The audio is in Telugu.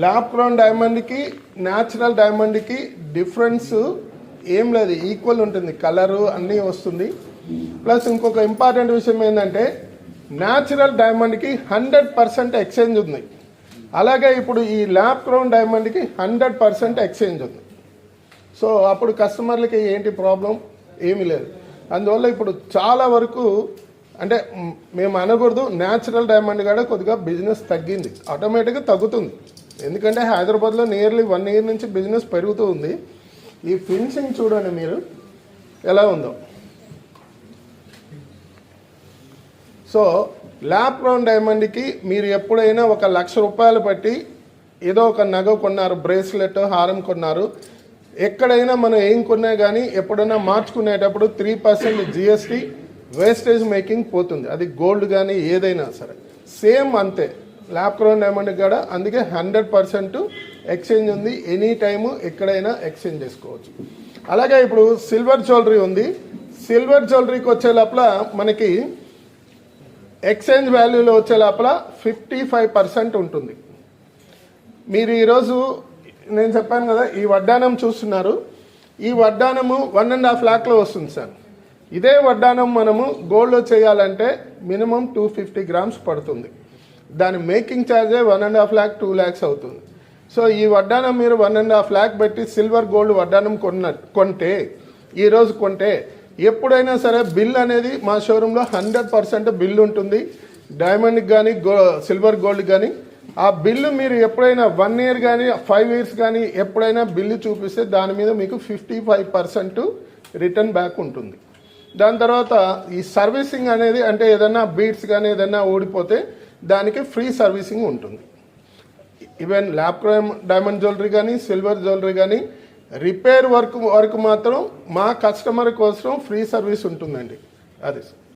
ల్యాబ్ క్రౌన్ డైమండ్కి న్యాచురల్ డైమండ్కి డిఫరెన్స్ ఏం లేదు, ఈక్వల్ ఉంటుంది, కలరు అన్నీ వస్తుంది. ప్లస్ ఇంకొక ఇంపార్టెంట్ విషయం ఏంటంటే న్యాచురల్ డైమండ్కి 100% ఎక్స్చేంజ్ ఉంది. అలాగే ఇప్పుడు ఈ ల్యాబ్ క్రౌన్ డైమండ్కి 100% ఎక్స్చేంజ్ ఉంది. సో అప్పుడు కస్టమర్లకి ఏంటి ప్రాబ్లం ఏమీ లేదు. అందువల్ల ఇప్పుడు చాలా వరకు అంటే మేము అనకూడదు, న్యాచురల్ డైమండ్ కూడా కొద్దిగా బిజినెస్ తగ్గింది, ఆటోమేటిక్గా తగ్గుతుంది. ఎందుకంటే హైదరాబాద్లో నియర్లీ 1 ఇయర్ నుంచి బిజినెస్ పెరుగుతూ ఉంది. ఈ ఫినిషింగ్ చూడండి మీరు ఎలా ఉందో. సో ల్యాబ్ క్రౌన్ డైమండ్కి మీరు ఎప్పుడైనా 1,00,000 రూపాయలు పెట్టి ఏదో ఒక నగ కొన్నారు, బ్రేస్లెట్ హారం కొన్నారు, ఎక్కడైనా మనం ఏం కొన్నా కానీ ఎప్పుడైనా మార్చుకునేటప్పుడు 3% జిఎస్టీ వేస్టేజ్ మేకింగ్ పోతుంది. అది గోల్డ్ కానీ ఏదైనా సరే సేమ్ అంతే ల్యాబ్ క్రౌన్ డైమండ్ కూడా. అందుకే 100% ఎక్స్చేంజ్ ఉంది, ఎనీ టైము ఎక్కడైనా ఎక్స్చేంజ్ చేసుకోవచ్చు. అలాగే ఇప్పుడు సిల్వర్ జ్యువెలరీ ఉంది. సిల్వర్ జ్యువెలరీకి వచ్చే లోపల మనకి ఎక్స్చేంజ్ వాల్యూలో వచ్చే లోపల 55% ఉంటుంది. మీరు ఈరోజు నేను చెప్పాను కదా, ఈ వడ్డానం చూస్తున్నారు, ఈ వడ్డానము 1.5 lakhలో వస్తుంది సార్. ఇదే వడ్డానం మనము గోల్డ్లో చేయాలంటే మినిమం 250 grams పడుతుంది. దాని మేకింగ్ ఛార్జే 1.5 lakh 2 lakhs అవుతుంది. సో ఈ వడ్డానం మీరు 1.5 lakh పెట్టి సిల్వర్ గోల్డ్ వడ్డానం కొంటే ఈరోజు కొంటే ఎప్పుడైనా సరే బిల్ అనేది మా షోరూంలో 100% బిల్ ఉంటుంది, డైమండ్కి కానీ సిల్వర్ గోల్డ్ కానీ. ఆ బిల్లు మీరు ఎప్పుడైనా 1 year కానీ 5 years కానీ ఎప్పుడైనా బిల్లు చూపిస్తే దాని మీద మీకు 55% రిటర్న్ బ్యాక్ ఉంటుంది. దాని తర్వాత ఈ సర్వీసింగ్ అనేది అంటే ఏదైనా బీడ్స్ కానీ ఏదైనా ఊడిపోతే దానికి ఫ్రీ సర్వీసింగ్ ఉంటుంది. Even lab crown diamond jewellery కానీ సిల్వర్ జ్యువెలరీ కానీ రిపేర్ వర్క్ మాత్రం మా కస్టమర్ కోసం ఫ్రీ సర్వీస్ ఉంటుందండి. అది